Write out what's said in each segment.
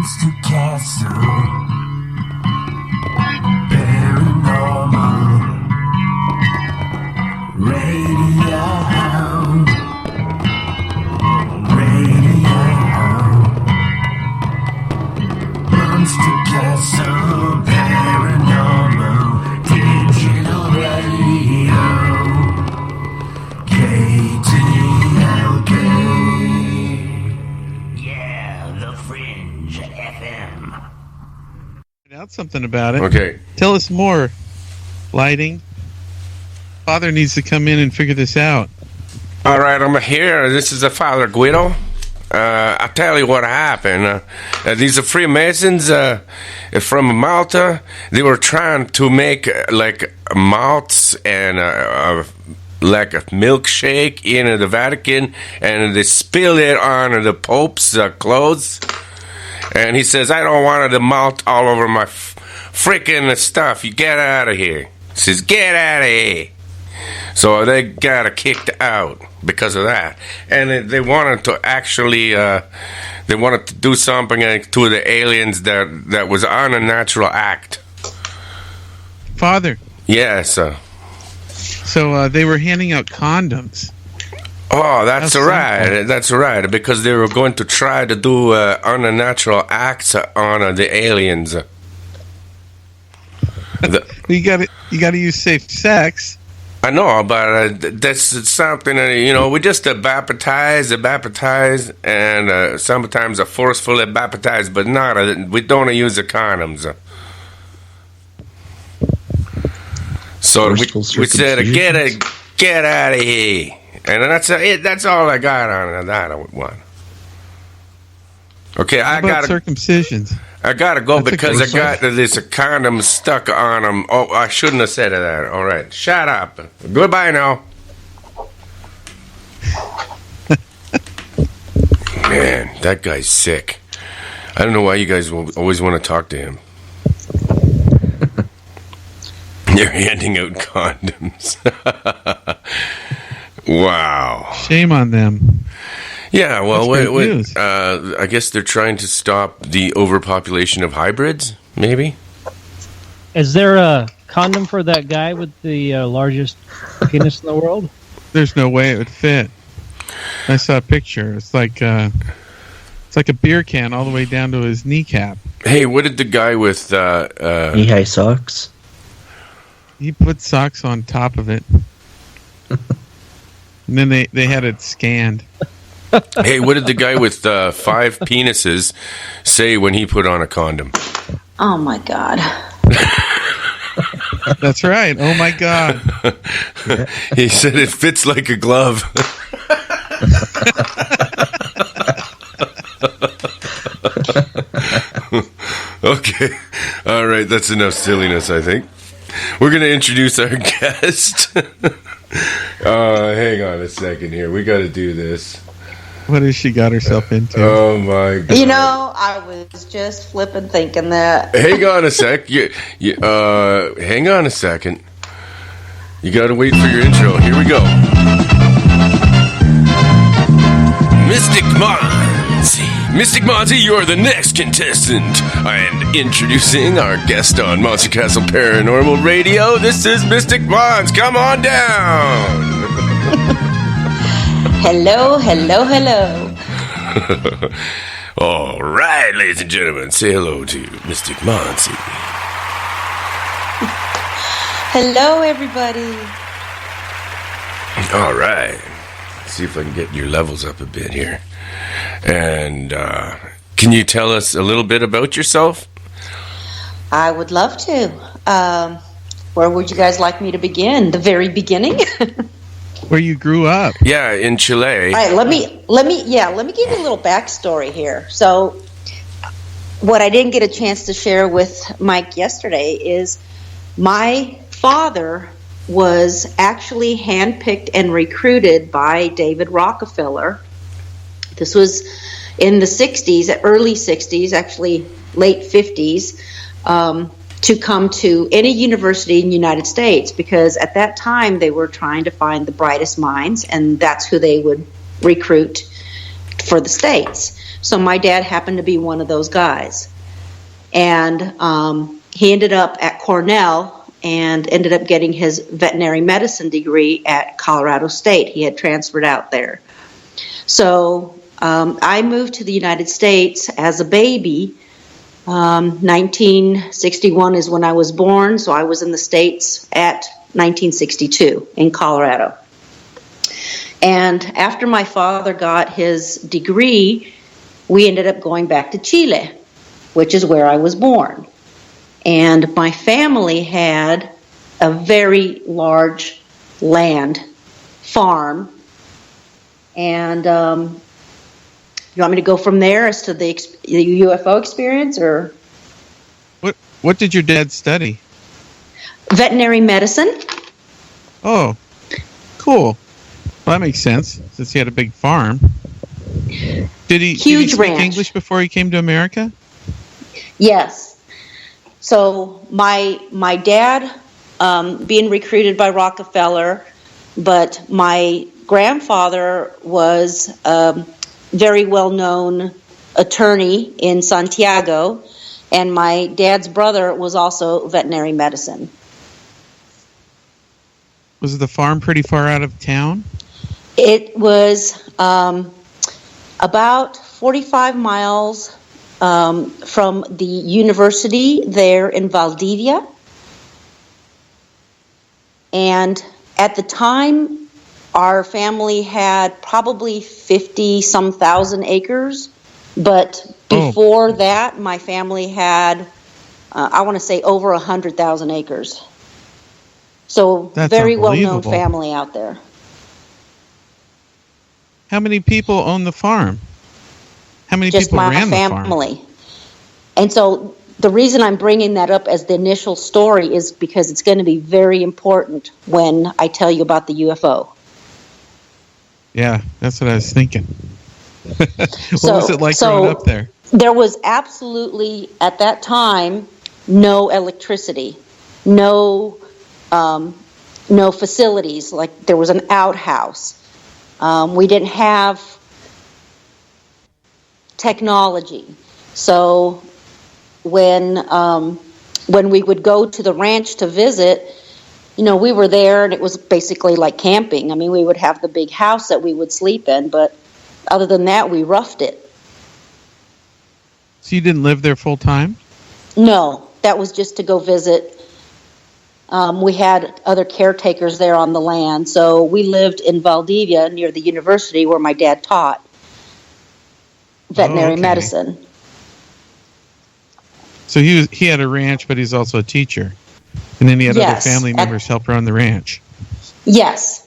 Monster Castle, paranormal, radio hound, Monster Castle, paranormal, digital radio, KTLK. Out something about it. Okay. Tell us more. Lighting. Father needs to come in and figure this out. All right, I'm here. This is Father Guido. I'll tell you what happened. These are Freemasons from Malta. They were trying to make like malts and like a milkshake in the Vatican, and they spilled it on the Pope's clothes. And he says, I don't want the malt all over my freaking stuff. You get out of here. He says, get out of here. So they got kicked out because of that. And they wanted to actually, they wanted to do something to the aliens that was an unnatural act. Father. Yes. So they were handing out condoms. Oh, that's right. That's right. Because they were going to try to do unnatural acts on the aliens. You got to use safe sex. I know, but that's something. We just baptize, and sometimes forcefully baptize, but not. We don't use the condoms. So we said, get out of here. And that's it. That's all I got on that one. Okay, I got circumcisions. I gotta go because I got this condom stuck on them. Oh, I shouldn't have said that. All right, shut up. Goodbye now. Man, that guy's sick. I don't know why you guys always want to talk to him. You're handing out condoms. Wow. Shame on them. Yeah, well, I guess they're trying to stop the overpopulation of hybrids, maybe? Is there a condom for that guy with the largest penis in the world? There's no way it would fit. I saw a picture. It's like a beer can all the way down to his kneecap. Hey, what did the guy with... knee-high socks? He put socks on top of it. And then they had it scanned. Hey, what did the guy with 5 penises say when he put on a condom? Oh, my God. That's right. Oh, my God. He said it fits like a glove. Okay. All right. That's enough silliness, I think. We're going to introduce our guest. Hang on a second here. We got to do this. What has she got herself into? Oh, my God. I was just flipping thinking that. Hang on a sec. Hang on a second. You got to wait for your intro. Here we go. Mystic Monty. Mystic Monty, you're the next contestant. And introducing our guest on Monster Castle Paranormal Radio, this is Mystic Mons. Come on down. Hello, hello, hello. All right, ladies and gentlemen, say hello to Mystic Monty. Hello, everybody. All right. Let's see if I can get your levels up a bit here. And can you tell us a little bit about yourself? I would love to. Where would you guys like me to begin? The very beginning? Where you grew up? Yeah, in Chile. All right, let me give you a little backstory here. So, what I didn't get a chance to share with Mike yesterday is my father was actually handpicked and recruited by David Rockefeller. This was in the 60s, early 60s, actually late 50s, to come to any university in the United States, because at that time they were trying to find the brightest minds, and that's who they would recruit for the states. So my dad happened to be one of those guys, and he ended up at Cornell and ended up getting his veterinary medicine degree at Colorado State. He had transferred out there. So I moved to the United States as a baby. 1961 is when I was born, so I was in the States at 1962 in Colorado. And after my father got his degree, we ended up going back to Chile, which is where I was born. And my family had a very large land farm. And you want me to go from there as to the UFO experience, or What did your dad study? veterinary medicine? Oh, cool. Well, that makes sense since he had a big farm. Did he speak ranch. English before he came to America? Yes. So my dad, being recruited by Rockefeller, but my grandfather was a very well-known attorney in Santiago, and my dad's brother was also veterinary medicine. Was the farm pretty far out of town? It was about 45 miles from the university there in Valdivia. And at the time, our family had probably 50-some thousand acres. But before that, my family had, I want to say, over 100,000 acres. So That's very well-known unbelievable. family out there. How many people own the farm? How many Just people my ran the farm? family. And so the reason I'm bringing that up as the initial story is because it's going to be very important when I tell you about the UFO. Yeah, that's what I was thinking. What was it like growing up there? There was absolutely, at that time, no electricity, no facilities. Like, there was an outhouse. We didn't have technology. So when we would go to the ranch to visit, we were there and it was basically like camping. I mean, we would have the big house that we would sleep in, but other than that, we roughed it. So you didn't live there full time? No, that was just to go visit. We had other caretakers there on the land, so we lived in Valdivia near the university where my dad taught veterinary medicine. So he had a ranch, but he's also a teacher. And then he had other family members help run the ranch. Yes.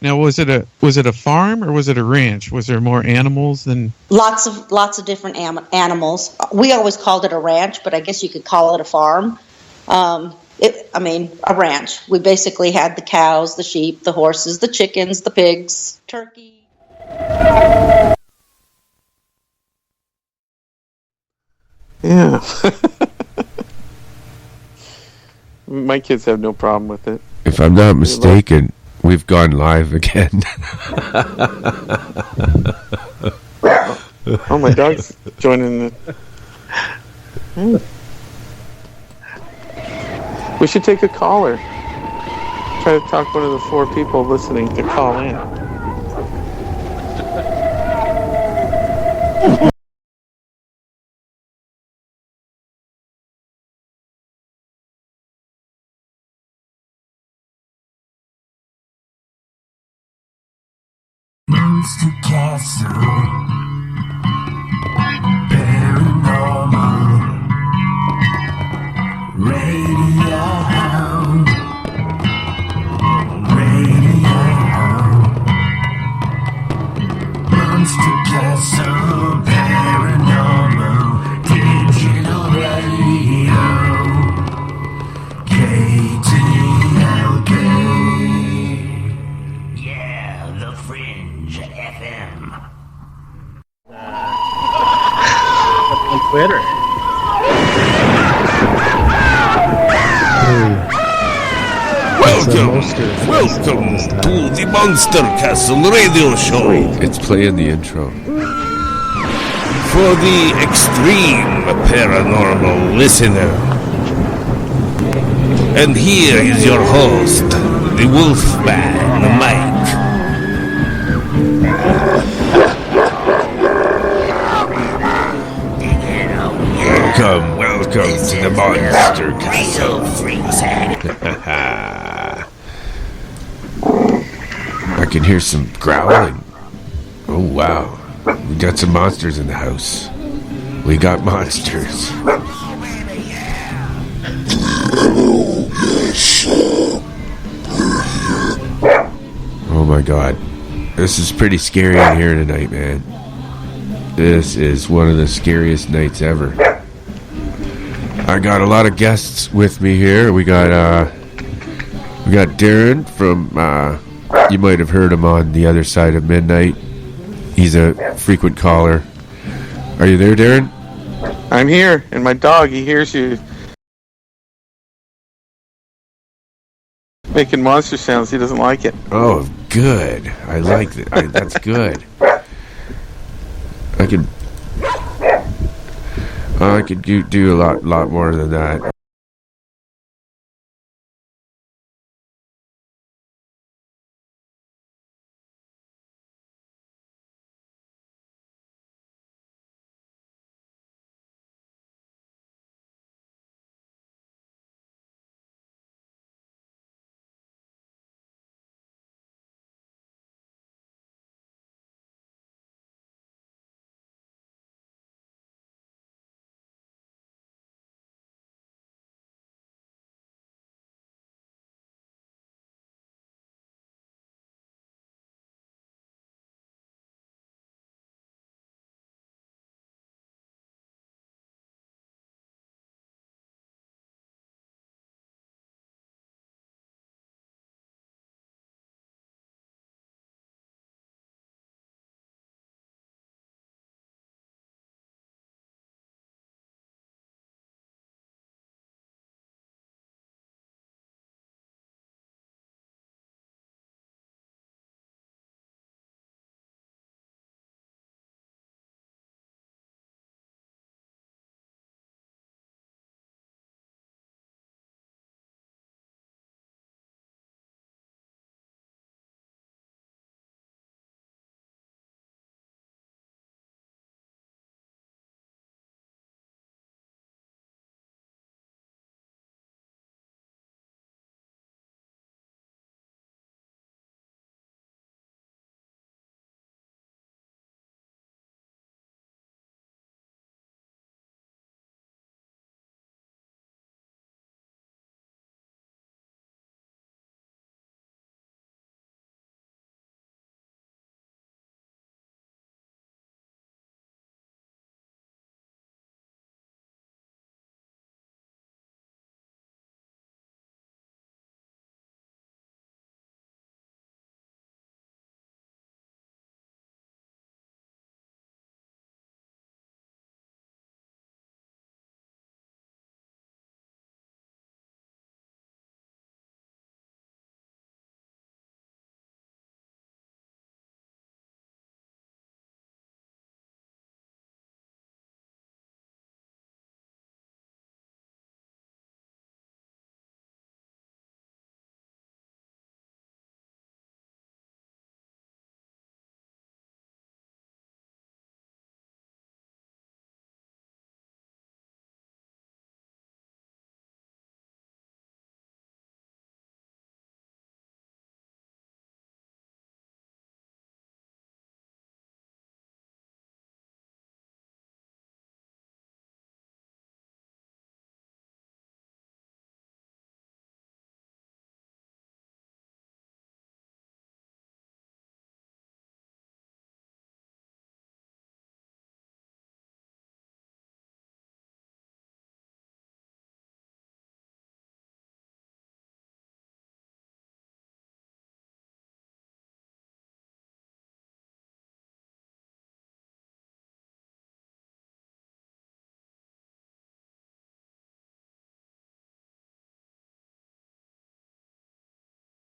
Now, was it a farm or was it a ranch? Was there more animals than? Lots of different animals. We always called it a ranch, but I guess you could call it a farm. A ranch. We basically had the cows, the sheep, the horses, the chickens, the pigs, turkey. Yeah. My kids have no problem with it. If I'm not mistaken, we've gone live again. Oh, my dog's joining the... We should take a caller. Try to talk one of the 4 people listening to call in. Monster Castle, paranormal, radio hound, Monster Castle, paranormal, digital radio, KTLK. Yeah, the Fringe FM. On Twitter. Welcome to the Monster Castle Radio Show. It's playing the intro. For the extreme paranormal listener. And here is your host, the Wolfman, Mike. Welcome to the Monster Castle. I can hear some growling. Oh, wow. We got some monsters in the house. We got monsters. Oh, my God. This is pretty scary in here tonight, man. This is one of the scariest nights ever. I got a lot of guests with me here. We got Darren from, you might have heard him on The Other Side of Midnight. He's a frequent caller. Are you there, Darren? I'm here, and my dog, he hears you making monster sounds. He doesn't like it. Oh, good. I like it. That's good. I could do a lot more than that.